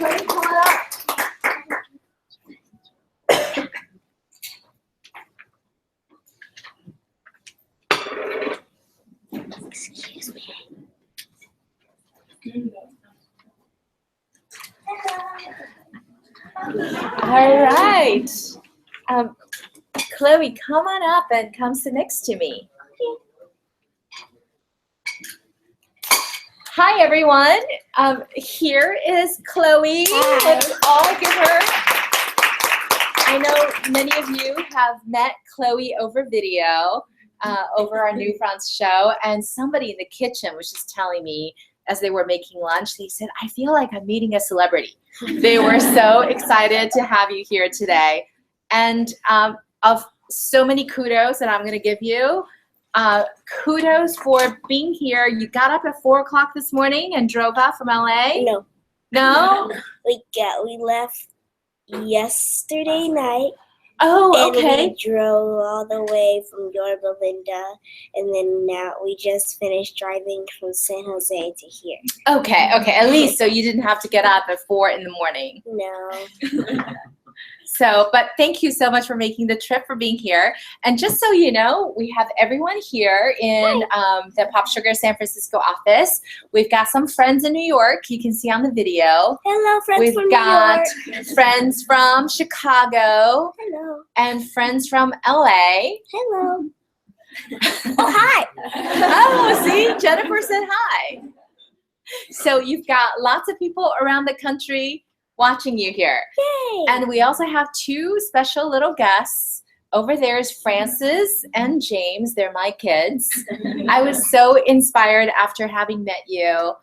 Chloe, come on up. Excuse me. All right. Chloe, come on up and come sit next to me. Hi, everyone. Here is Chloe. Hi. Let's all give her. I know many of you have met Chloe over video, over our New France show, and somebody in the kitchen was just telling me as they were making lunch, they said, I feel like I'm meeting a celebrity. They were so excited to have you here today. And of so many kudos that I'm going to give you. Kudos for being here. You got up at 4 o'clock this morning and drove up from LA? No. No? We left yesterday night. Oh, And okay. we drove all the way from Yorba Linda, and then now we just finished driving from San Jose to here. Okay. At least so you didn't have to get up at 4 in the morning. No. So, but thank you so much for making the trip, for being here. And just so you know, we have everyone here in the Pop Sugar San Francisco office. We've got some friends in New York. You can see on the video. Hello, friends We've from got New York. friends from Chicago Hello. and friends from LA. Hello. Oh, hi. Oh, see, Jennifer said hi. So you've got lots of people around the country watching you here. Yay. And we also have two special little guests. Over there is Francis and James. They're my kids. I was so inspired after having met you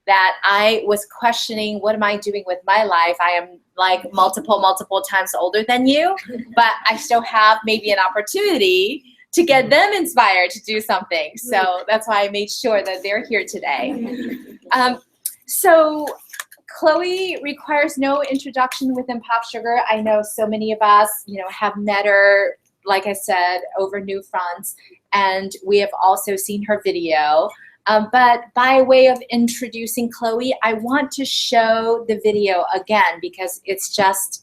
that I was questioning, what am I doing with my life? I am like multiple times older than you, but I still have maybe an opportunity to get them inspired to do something. So that's why I made sure that they're here today. So Chloe requires no introduction within Pop Sugar. I know so many of us, have met her, like I said, over New France, and we have also seen her video. But by way of introducing Chloe, I want to show the video again because it's just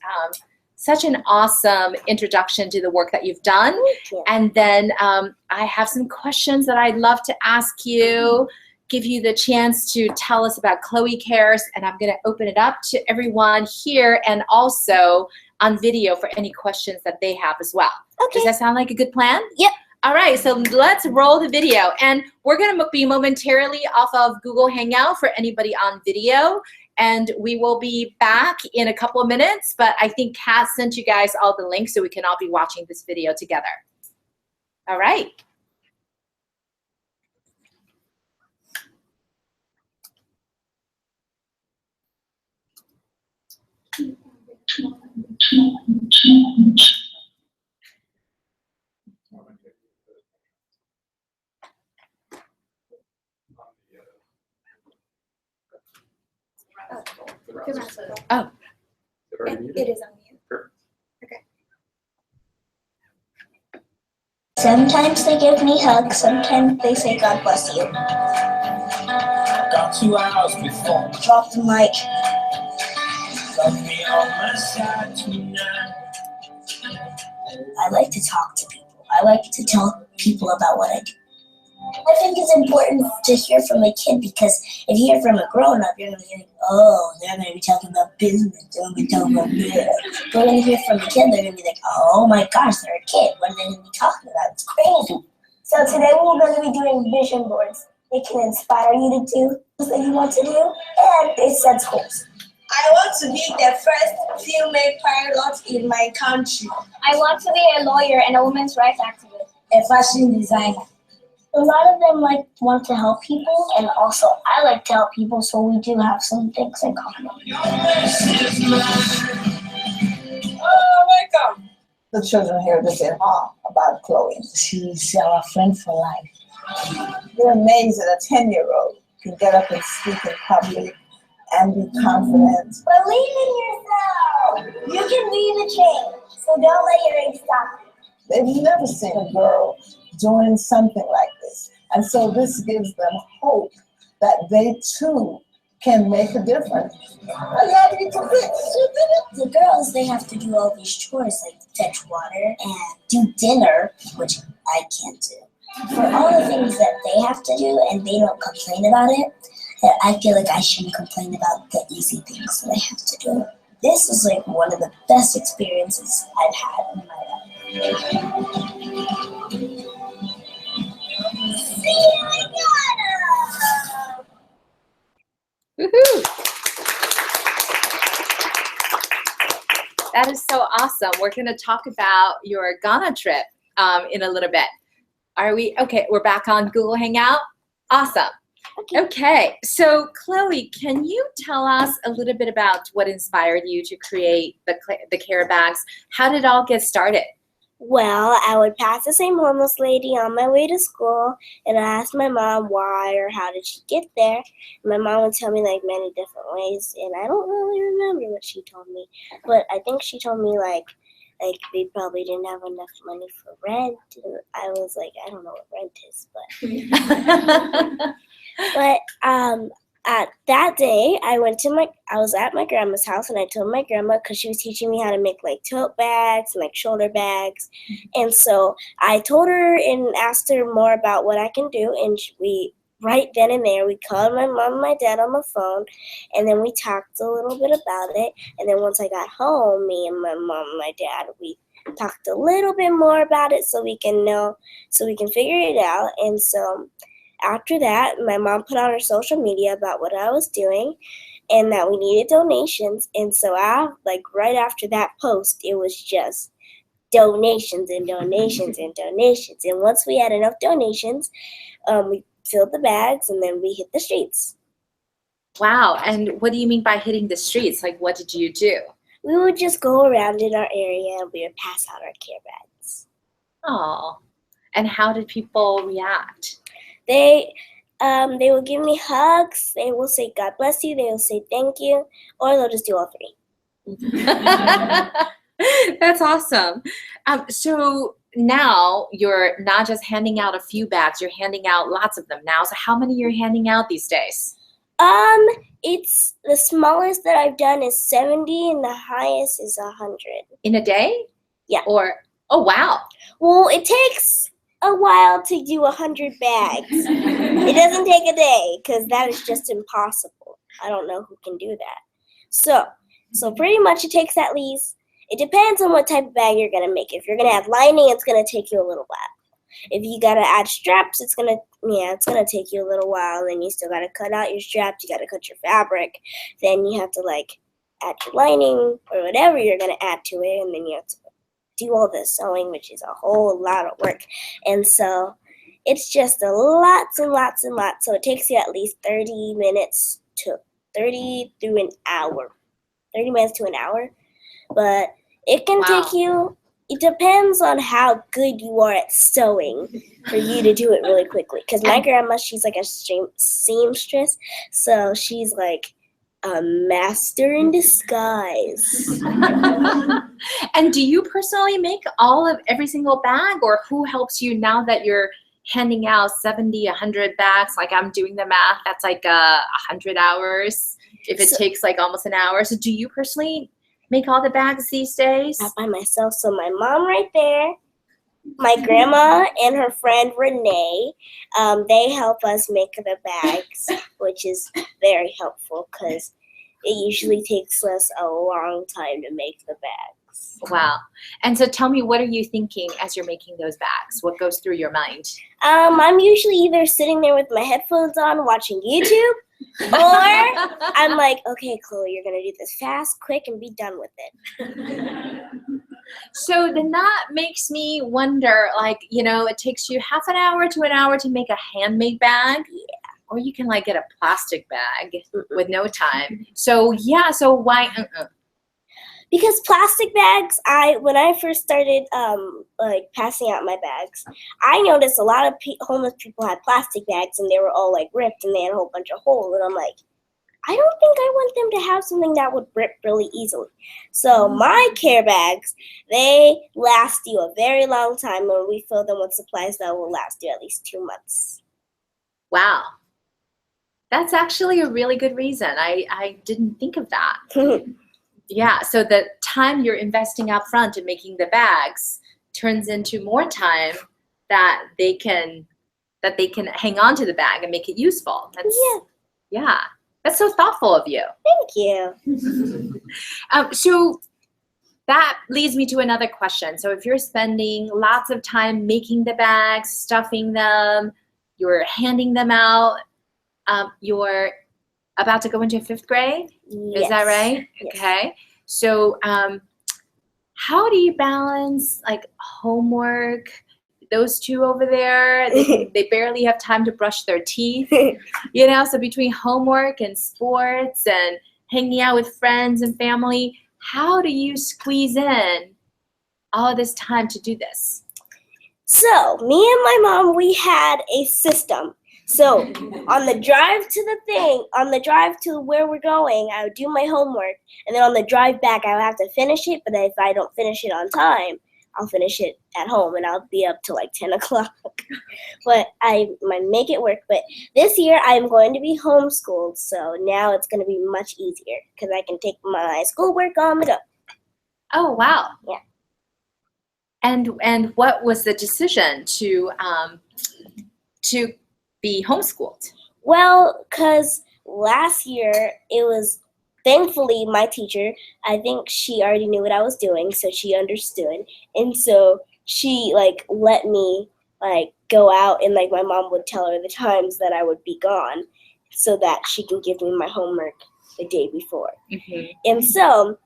such an awesome introduction to the work that you've done. And then I have some questions that I'd love to ask you, give you the chance to tell us about Klohe Kares, and I'm going to open it up to everyone here and also on video for any questions that they have as well. Okay. Does that sound like a good plan? Yep. All right, so let's roll the video. And we're going to be momentarily off of Google Hangout for anybody on video, and we will be back in a couple of minutes, but I think Kat sent you guys all the links so we can all be watching this video together. All right. Oh. It is on mute. Okay. Sometimes they give me hugs, sometimes they say God bless you. Got 2 hours before. Drop the mic. Love me on my side tonight. I like to talk to people. I like to tell people about what I do. I think it's important to hear from a kid because if you hear from a grown-up, you're going to be like, oh, they're going to be talking about business, they're going to be talking about this. But when you hear from a kid, they're going to be like, oh my gosh, they're a kid. What are they going to be talking about? It's crazy. So today we're going to be doing vision boards. It can inspire you to do things that you want to do, and it sets goals. I want to be the first female pilot in my country. I want to be a lawyer and a women's rights activist. A fashion designer. A lot of them want to help people, and also I like to help people, so we do have some things in common. Oh my God. The children here to say about Klohe. She's our friend for life. They're amazed that a 10-year-old can get up and speak in public and be confident. Believe in yourself. You can be the change, so don't let your age stop you. They've never seen a girl doing something like this. And so this gives them hope that they too can make a difference. A lot of people think The girls, they have to do all these chores like fetch water and do dinner, which I can't do. For all the things that they have to do and they don't complain about it, that I feel like I shouldn't complain about the easy things that I have to do. This is like one of the best experiences I've had in my life. Woohoo! That is so awesome. We're going to talk about your Ghana trip in a little bit. Are we? Okay, we're back on Google Hangout. Awesome. Okay, so Chloe, can you tell us a little bit about what inspired you to create the care bags? How did it all get started? Well, I would pass the same homeless lady on my way to school, and I asked my mom why or how did she get there. And my mom would tell me like many different ways, and I don't really remember what she told me. But I think she told me like we probably didn't have enough money for rent. And I was like, I don't know what rent is, but that day, I was at my grandma's house, and I told my grandma because she was teaching me how to make like tote bags and like shoulder bags, and so I told her and asked her more about what I can do, and we right then and there we called my mom and my dad on the phone, and then we talked a little bit about it, and then once I got home, me and my mom and my dad we talked a little bit more about it so we can figure it out, and so. After that, my mom put on her social media about what I was doing and that we needed donations. And so right after that post, it was just donations and donations and donations. And once we had enough donations, we filled the bags and then we hit the streets. Wow, and what do you mean by hitting the streets? Like, what did you do? We would just go around in our area and we would pass out our care bags. Oh, and how did people react? They will give me hugs. They will say God bless you. They will say thank you, or they'll just do all three. That's awesome. So now you're not just handing out a few bags; you're handing out lots of them now. So how many you're handing out these days? It's the smallest that I've done is 70, and the highest is 100 in a day. Yeah. Or oh wow. Well, it takes a while to do 100 bags. It doesn't take a day because that is just impossible. I don't know who can do that. So pretty much it takes at least, it depends on what type of bag you're gonna make. If you're gonna have lining, it's gonna take you a little while. If you gotta add straps, it's gonna take you a little while. Then you still gotta cut out your straps. You gotta cut your fabric. Then you have to like add your lining or whatever you're gonna add to it, and then you have to do all the sewing, which is a whole lot of work. And so it's just lots and lots and lots. So it takes you at least 30 minutes to 30 through an hour. 30 minutes to an hour. But it can take you, it depends on how good you are at sewing for you to do it really quickly. Because my grandma, she's like a seamstress. So she's like a master in disguise. And do you personally make every single bag, or who helps you now that you're handing out 70, 100 bags? Like I'm doing the math, that's like 100 hours if it takes like almost an hour. So do you personally make all the bags these days? Not by myself. So my mom right there, my grandma and her friend Renee, they help us make the bags, which is very helpful because it usually takes us a long time to make the bags. Wow. And so tell me, what are you thinking as you're making those bags? What goes through your mind? I'm usually either sitting there with my headphones on watching YouTube, or I'm like, okay, Chloe, you're going to do this fast, quick, and be done with it. So then that makes me wonder, like, it takes you half an hour to an hour to make a handmade bag. Yeah. Or you can like get a plastic bag with no time. So yeah, so why? Because plastic bags, when I first started like passing out my bags, I noticed a lot of homeless people had plastic bags and they were all like ripped and they had a whole bunch of holes. And I'm like, I don't think I want them to have something that would rip really easily. So my care bags, they last you a very long time when we fill them with supplies that will last you at least 2 months. Wow. That's actually a really good reason. I didn't think of that. Yeah, so the time you're investing up front in making the bags turns into more time that they can hang on to the bag and make it useful. Yeah, that's so thoughtful of you. Thank you. So that leads me to another question. So if you're spending lots of time making the bags, stuffing them, you're handing them out, you're about to go into 5th grade? Yes. Is that right? Yes. Okay. So how do you balance like homework? Those two over there, they barely have time to brush their teeth, you know, so between homework and sports and hanging out with friends and family, how do you squeeze in all this time to do this? So, me and my mom, we had a system. So, on the drive to where we're going, I would do my homework, and then on the drive back, I would have to finish it, but if I don't finish it on time, I'll finish it at home, and I'll be up till like 10 o'clock. But I might make it work. But this year, I'm going to be homeschooled, so now it's going to be much easier, because I can take my schoolwork on the go. Oh, wow. Yeah. And what was the decision to be homeschooled? Well, because last year it was, thankfully, my teacher, I think she already knew what I was doing, so she understood. And so she, like, let me, like, go out, and, like, my mom would tell her the times that I would be gone so that she can give me my homework the day before. Mm-hmm. And so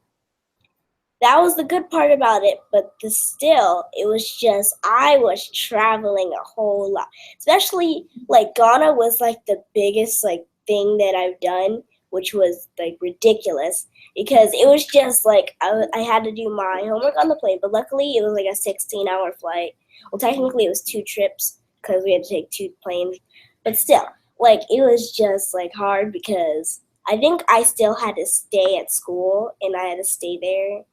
that was the good part about it, but still, it was just, I was traveling a whole lot. Especially, like, Ghana was, like, the biggest, like, thing that I've done, which was, like, ridiculous. Because it was just, like, I had to do my homework on the plane, but luckily it was, like, a 16-hour flight. Well, technically it was 2 trips, because we had to take 2 planes. But still, like, it was just, like, hard because I think I still had to stay at school, and I had to stay there.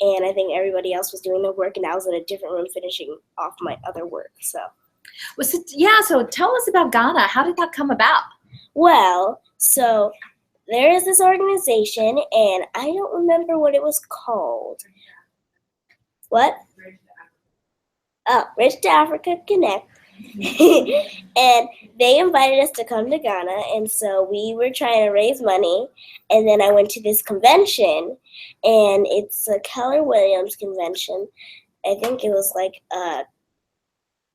And I think everybody else was doing their work, and I was in a different room finishing off my other work. So tell us about Ghana. How did that come about? Well, so there is this organization, and I don't remember what it was called. What? Oh, Rich to Africa Connect. And they invited us to come to Ghana, and so we were trying to raise money, and then I went to this convention, and it's a Keller Williams convention. I think it was like a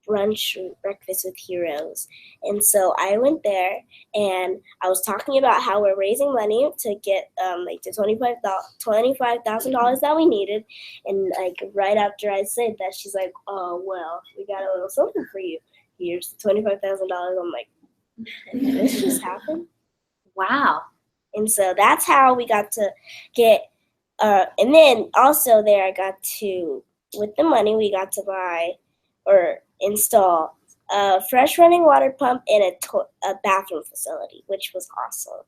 brunch breakfast with heroes, and so I went there, and I was talking about how we're raising money to get like the $25,000 that we needed, and like right after I said that, she's like, "Oh well, we got a little something for you. Here's the $25,000. I'm like, did this just happen? Wow. And so that's how we got to get, and then also there I got to, with the money, we got to buy or install a fresh running water pump and a bathroom facility, which was awesome.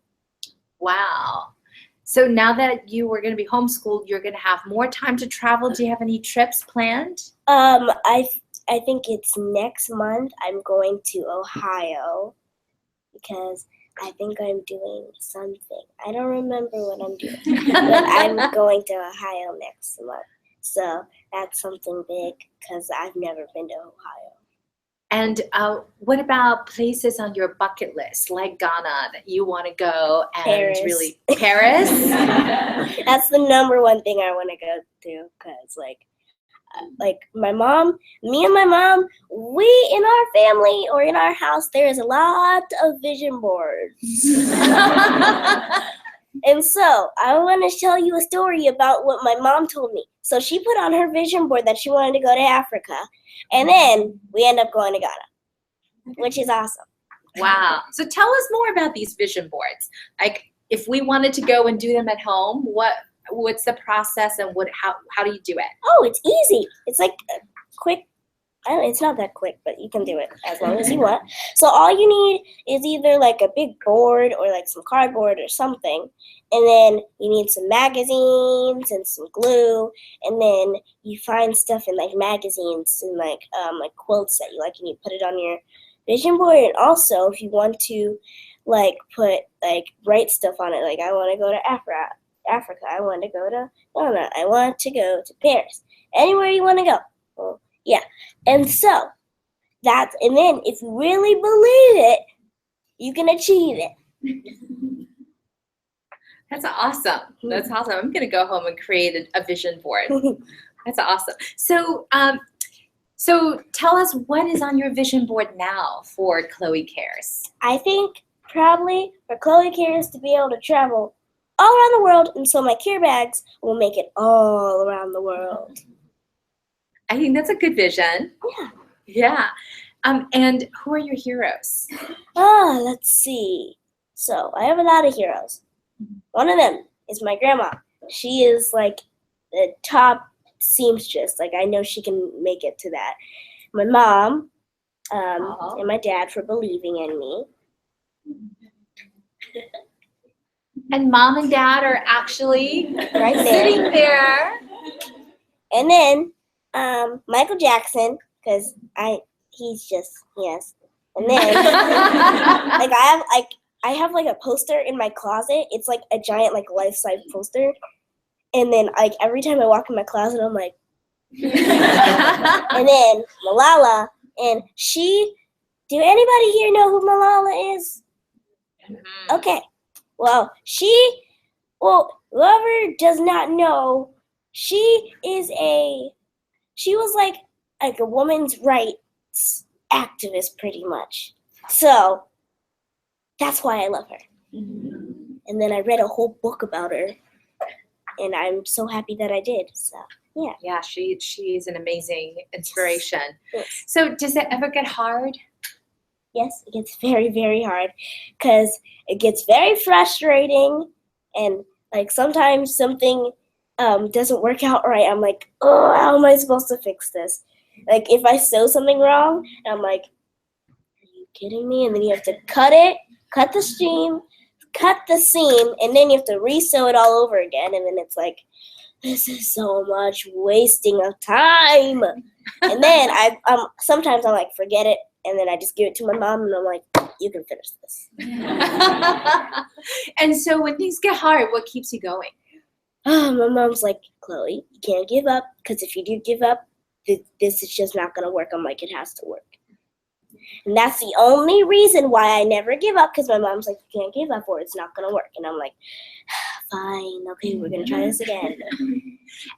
Wow. So now that you were going to be homeschooled, you're going to have more time to travel. Do you have any trips planned? I think it's next month. I'm going to Ohio because I think I'm doing something. I don't remember what I'm doing, but I'm going to Ohio next month. So that's something big because I've never been to Ohio. And what about places on your bucket list, like Ghana, that you want to go and Paris. really Paris? That's the number one thing I want to go to because, like my mom, me and my mom, we in our family or in our house, there is a lot of vision boards. And so I want to tell you a story about what my mom told me. So she put on her vision board that she wanted to go to Africa, and then we end up going to Ghana, which is awesome. Wow. So tell us more about these vision boards. Like, if we wanted to go and do them at home, what's the process and how do you do it? Oh, it's easy. It's like a quick. It's not that quick, but you can do it as long as you want. So all you need is either like a big board or like some cardboard or something. And then you need some magazines and some glue. And then you find stuff in like magazines and like quilts that you like, and you put it on your vision board. And also, if you want to like write stuff on it. Like I want to go to Africa. I want to go to Ghana. I want to go to Paris. Anywhere you want to go. Well, yeah. And so and then if you really believe it, you can achieve it. That's awesome. That's awesome. I'm gonna go home and create a vision board. That's awesome. So, so tell us what is on your vision board now for Klohe Kares. I think probably for Klohe Kares to be able to travel all around the world, and so my care bags will make it all around the world. I think that's a good vision. Yeah. Yeah. And who are your heroes? Let's see. So I have a lot of heroes. One of them is my grandma. She is like the top seamstress. Like I know she can make it to that. My mom, and my dad for believing in me. And mom and dad are actually Right there. sitting there. And then Michael Jackson, because he's just, yes. And then like I have like a poster in my closet. It's like a giant like life-size poster. And then like every time I walk in my closet, I'm like, and then Malala, and do anybody here know who Malala is? Okay. Well, whoever does not know, she was like a woman's rights activist pretty much. So that's why I love her. And then I read a whole book about her, and I'm so happy that I did. So yeah. Yeah, she's an amazing inspiration. Yes. So does it ever get hard? Yes, it gets very, very hard because it gets very frustrating, and like sometimes something doesn't work out right. I'm like, oh, how am I supposed to fix this? Like if I sew something wrong, I'm like, are you kidding me? And then you have to cut the seam, and then you have to re-sew it all over again. And then it's like, this is so much wasting of time. And then sometimes I'm like, forget it. And then I just give it to my mom, and I'm like, you can finish this. And so when things get hard, what keeps you going? My mom's like, Chloe, you can't give up, because if you do give up, this is just not going to work. I'm like, it has to work. And that's the only reason why I never give up, because my mom's like, you can't give up or it's not going to work. And I'm like, fine, okay, we're going to try this again.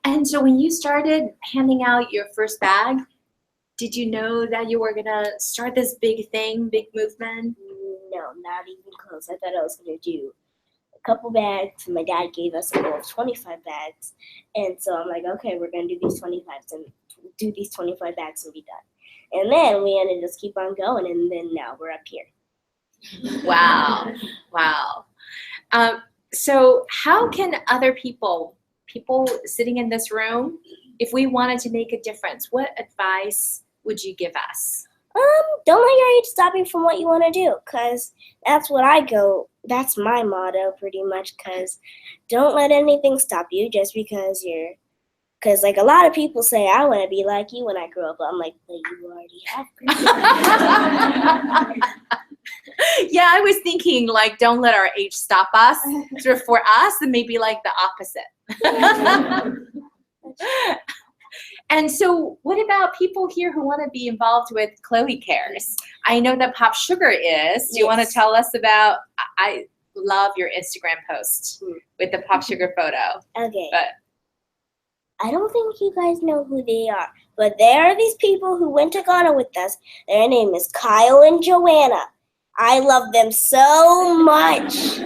And so when you started handing out your first bag, did you know that you were going to start this big thing, big movement? No, not even close. I thought I was going to do a couple bags, and my dad gave us a goal of 25 bags. And so I'm like, okay, we're going to do these 25 bags and be done. And then we ended to just keep on going, and then now we're up here. Wow. Wow. So how can other people sitting in this room, if we wanted to make a difference, what advice would you give us? Don't let your age stop you from what you want to do, because that's my motto pretty much, because don't let anything stop you just because like a lot of people say, I want to be like you when I grow up. I'm like, but you already have. Yeah, I was thinking like, don't let our age stop us. So for us, it may be like the opposite. And so what about people here who want to be involved with Klohe Kares? I know that Pop Sugar is. Do you want to tell us about, I love your Instagram post with the Pop Sugar photo. Okay. But I don't think you guys know who they are, but there are these people who went to Ghana with us. Their name is Kyle and Joanna. I love them so much.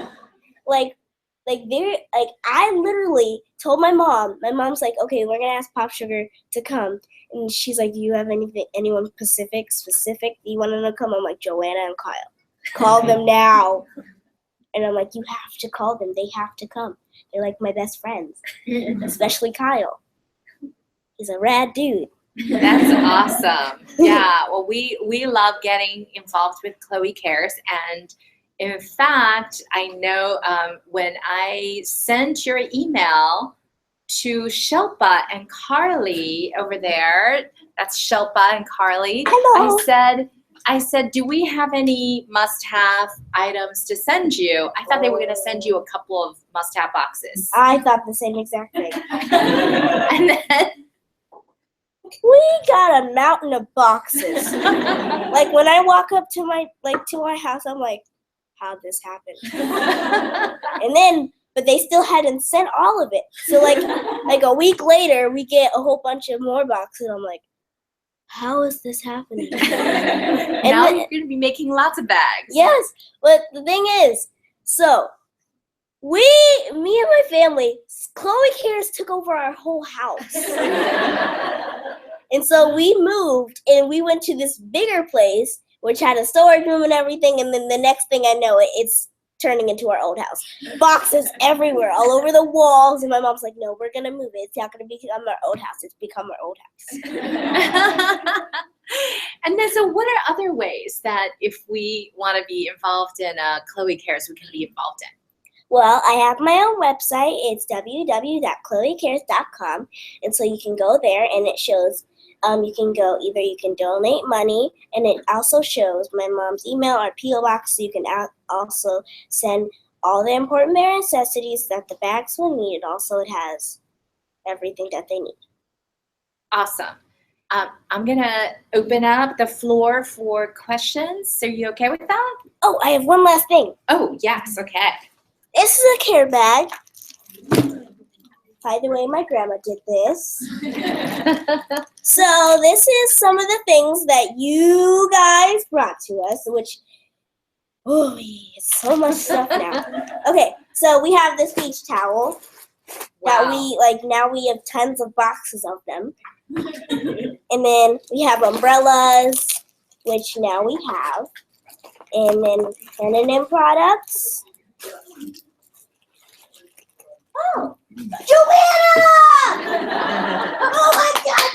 I literally told my mom. My mom's like, okay, we're gonna ask Pop Sugar to come, and she's like, do you have anyone specific? Do you want them to come? I'm like, Joanna and Kyle. Call them now. And I'm like, you have to call them. They have to come. They're like my best friends, especially Kyle. He's a rad dude. that's awesome. Yeah, well, we love getting involved with Klohe Kares, and in fact, I know when I sent your email to Shilpa and Carly over there, that's Shilpa and Carly, Hello. I said, I said, do we have any must-have items to send you? I thought they were going to send you a couple of must-have boxes. I thought the same exact thing. And then, We got a mountain of boxes. Like when I walk up to our house, I'm like, how'd this happen? And then, but they still hadn't sent all of it. So like a week later, we get a whole bunch of more boxes. I'm like, how is this happening? now you're going to be making lots of bags. Yes, but the thing is, so me and my family, Klohe Kares took over our whole house. And so we moved and we went to this bigger place, which had a storage room and everything. And then the next thing I know, it's turning into our old house. Boxes everywhere, all over the walls. And my mom's like, no, we're going to move it. It's not going to become our old house. It's become our old house. And then, so what are other ways that if we want to be involved in Klohe Kares, we can be involved in? Well, I have my own website. It's www.klohekares.com. And so you can go there and it shows you can donate money, and it also shows my mom's email or P.O. box, so you can also send all the important bare necessities that the bags will need. And also it has everything that they need. Awesome. I'm going to open up the floor for questions. Are you okay with that? Oh, I have one last thing. Oh, yes. Okay. This is a care bag. By the way, my grandma did this. So this is some of the things that you guys brought to us, which, oh, it's so much stuff now. Okay, so we have this beach towel that now we have tons of boxes of them. And then we have umbrellas, which now we have. And then feminine products. Oh, Joanna! Oh my God!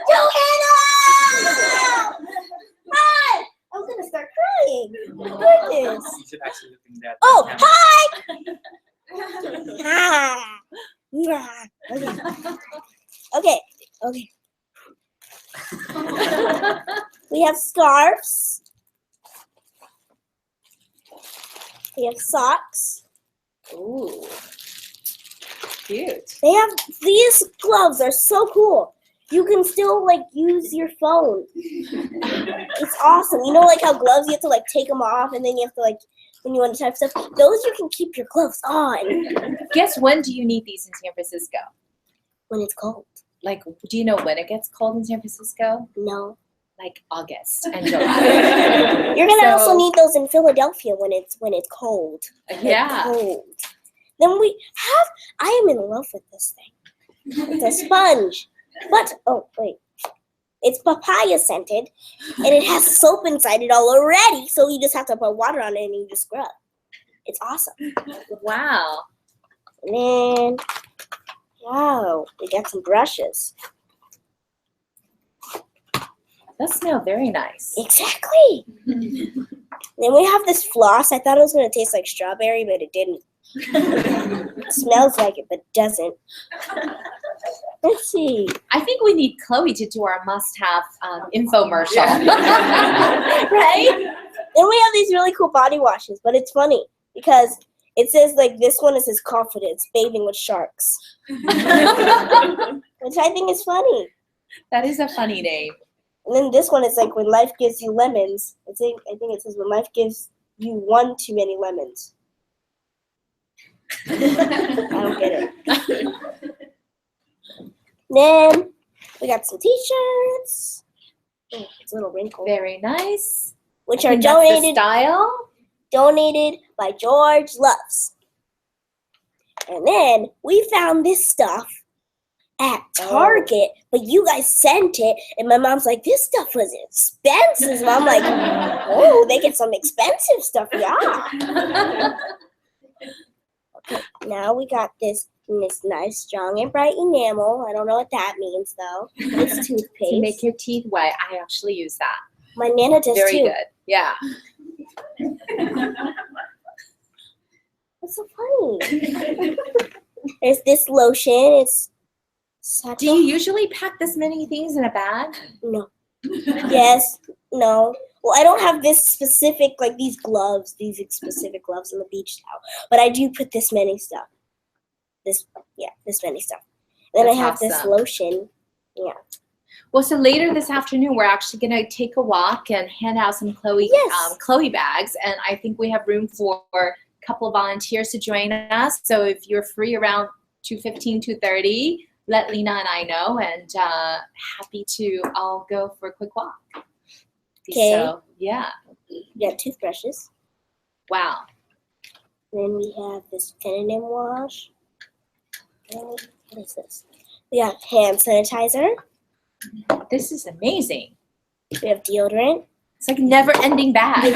Joanna! Hi! I'm gonna start crying. My goodness. You should actually look in that. Oh, hi! Okay. We have scarves. We have socks. Ooh, cute. These gloves are so cool. You can still use your phone. It's awesome. You know how gloves you have to take them off and then you have to when you want to type stuff. Those you can keep your gloves on. Guess when do you need these in San Francisco? When it's cold. Do you know when it gets cold in San Francisco? No. August and July. You're gonna also need those in Philadelphia when it's cold. Yeah. Cold. Then I am in love with this thing. It's a sponge. But it's papaya scented and it has soap inside it already, so you just have to put water on it and you just scrub. It's awesome. Wow. And then wow, we got some brushes. That smells very nice. Exactly. Then we have this floss. I thought it was going to taste like strawberry, but it didn't. It smells like it, but doesn't. Let's see. I think we need Chloe to do our must-have infomercial. Right? Then we have these really cool body washes, but it's funny because it says this one, it says confidence, bathing with sharks. Which I think is funny. That is a funny name. And then this one is when life gives you lemons. I think it says when life gives you one too many lemons. I don't get it. Then we got some t-shirts. Oh, it's a little wrinkle. Very nice. Which I are think that's the donated style. By George Loves. And then we found this stuff at Target, but you guys sent it, and my mom's like, this stuff was expensive. And I'm like, oh, they get some expensive stuff, yeah. Okay, now we got this nice, strong, and bright enamel. I don't know what that means, though. It's toothpaste. To make your teeth white. I actually use that. My Nana does Very too. good. Yeah. That's so funny. There's this lotion. It's such Do you usually pack this many things in a bag? No. Yes. No. Well, I don't have this specific, like these gloves, these specific gloves on the beach now. But I do put this many stuff. This many stuff. Then That's I have this awesome. lotion. Yeah. Well, so later this afternoon, we're actually going to take a walk and hand out some Klohe Yes. Klohe bags. And I think we have room for a couple of volunteers to join us. So if you're free around 2:15, 2:30, let Lena and I know. And happy to all go for a quick walk. Okay. So, yeah. We got toothbrushes. Wow. Then we have this feminine wash. And what is this? We have hand sanitizer. This is amazing. We have deodorant. It's like never ending bag.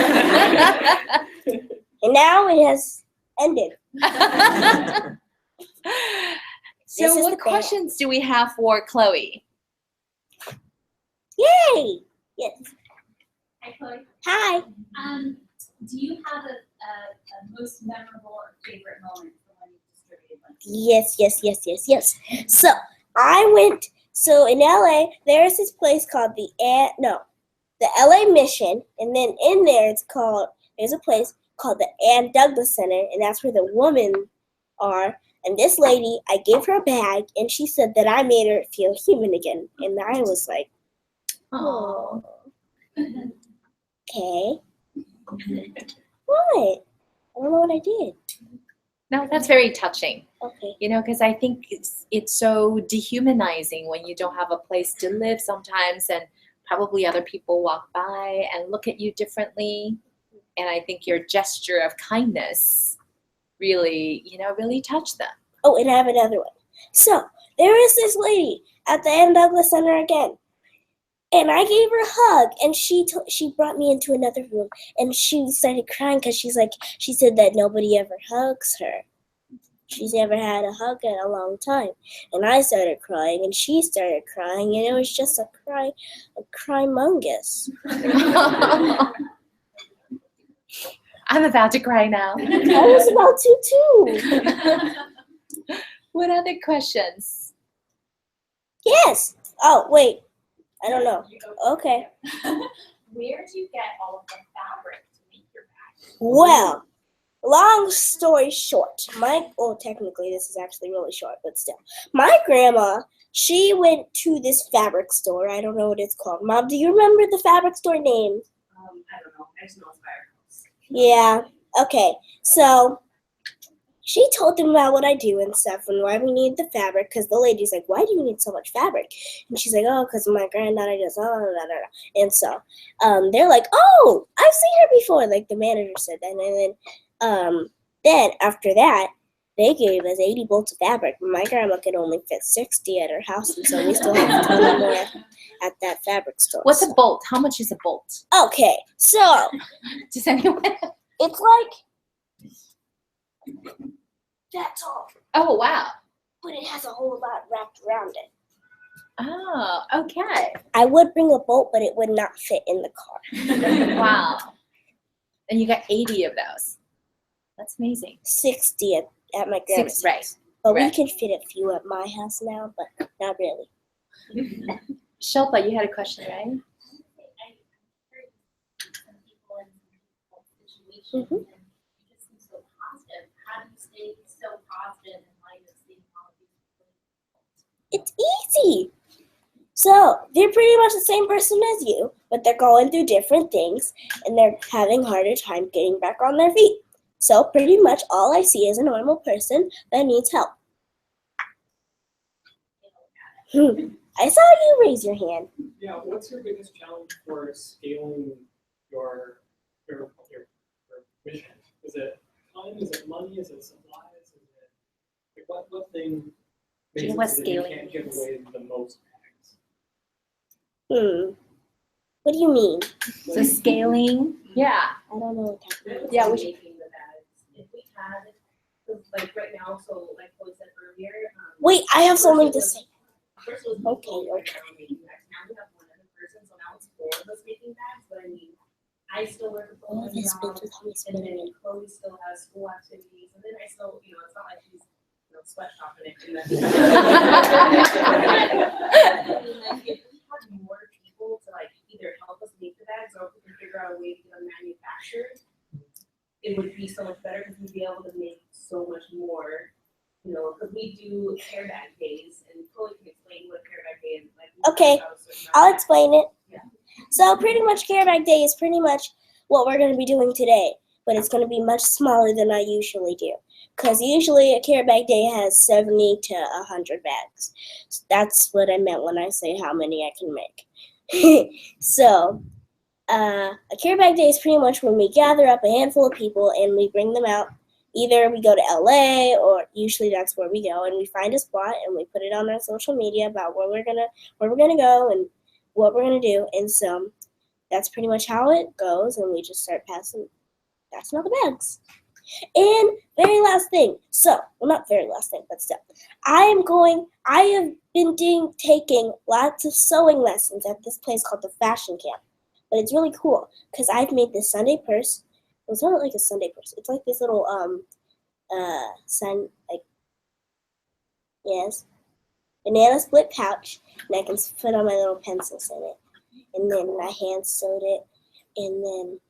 And now it has ended. This So is what the bag. questions do we have for Klohe? Yay! Yes. Hi, Chloe. Hi. Do you have a most memorable or favorite moment from when you distributed lunch? Yes. So So in LA, there's this place called the LA Mission, and then in there there's a place called the Ann Douglas Center, and that's where the women are. And this lady, I gave her a bag, and she said that I made her feel human again. And I was like, Oh. okay. What? I don't know what I did. No, that's very touching. Okay. You know, because I think it's so dehumanizing when you don't have a place to live sometimes, and probably other people walk by and look at you differently. And I think your gesture of kindness really touched them. Oh, and I have another one. So there is this lady at the Ann Douglas Center again, and I gave her a hug, and she brought me into another room, and she started crying because she said that nobody ever hugs her. She's never had a hug in a long time, and I started crying, and she started crying, and it was just a crymungus. I'm about to cry now. I was about to too. What other questions? Yes. Oh wait, I don't know. Okay. Where do you get all of the fabric to make your bag? Well, long story short, technically this is actually really short, but still. My grandma, she went to this fabric store. I don't know what it's called. Mom, do you remember the fabric store name? I don't know. I just know it's Firehouse. Yeah. Okay. So she told them about what I do and stuff and why we need the fabric, because the lady's like, why do you need so much fabric? And she's like, oh, because my granddaughter does, And so they're like, oh, I've seen her before, like the manager said that. And then after that, they gave us 80 bolts of fabric. My grandma could only fit 60 at her house, and so we still have 20 more at that fabric store. What's a bolt? How much is a bolt? Okay, so Does anyone? it's like that's all, Oh, wow. but it has a whole lot wrapped around it. Oh, okay. I would bring a bolt, but it would not fit in the car. Wow. And you got 80 of those. That's amazing. 60 at my grandma's Right. house. But right. we can fit a few at my house now, but not really. Shilpa, you had a question, right? I'm heard some people in situations Mhm. and you just seem so positive. How do you stay so positive in light of seeing all of these It's easy. So they're pretty much the same person as you, but they're going through different things and they're having a harder time getting back on their feet. So pretty much all I see is a normal person that needs help. I saw you raise your hand. Yeah, what's your biggest challenge for scaling your mission? Is it time? Is it money? Is it supplies? Is it what thing Do you know makes what it so that you scaling can't give means? away the most bags? What do you mean? So scaling. Yeah. I don't know what that means. Yeah, we making the bags? If we had, like right now, so like Chloe said earlier. Wait, I have something to say. First was Okay, Chloe right now making bags. Now we have one other person, so now it's 4 of us making bags. But I mean, I still work a All full-time this job, bit with me and spinning then it. Chloe still has school activities, and then I still, it's not like she's sweatshopping it. And then, I mean, like, if we had more people to like much more, you know, because we do care bag days, and Chloe can explain what a care bag day is like. Okay, I'll explain it. Yeah. So pretty much Care Bag Day is pretty much what we're going to be doing today, but it's going to be much smaller than I usually do. Because usually a Care Bag Day has 70 to 100 bags. That's what I meant when I say how many I can make. So, a Care Bag Day is pretty much when we gather up a handful of people and we bring them out. Either we go to LA, or usually that's where we go, and we find a spot and we put it on our social media about where we're gonna go and what we're gonna do. And so that's pretty much how it goes, and we just start passing out the bags. And very last thing, well, not very last thing, but still, I have been taking lots of sewing lessons at this place called the Fashion Camp. But it's really cool because I've made this Sunday purse. It's not like a Sunday purse. It's like this little banana split pouch, and I can put on my little pencils in it. And then I hand sewed it, and then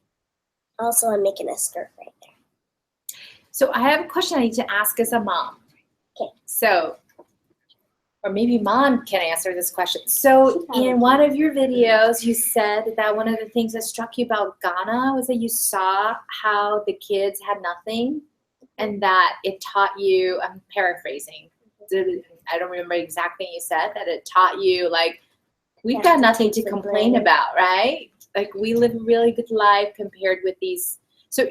also I'm making a skirt right there. So I have a question I need to ask as a mom. Okay. So, or maybe mom can answer this question. So in one of your videos, you said that one of the things that struck you about Ghana was that you saw how the kids had nothing, and that it taught you, I'm paraphrasing, I don't remember the exact thing you said, that it taught you, like, we've got nothing to complain about, right? Like, we live a really good life compared with these. So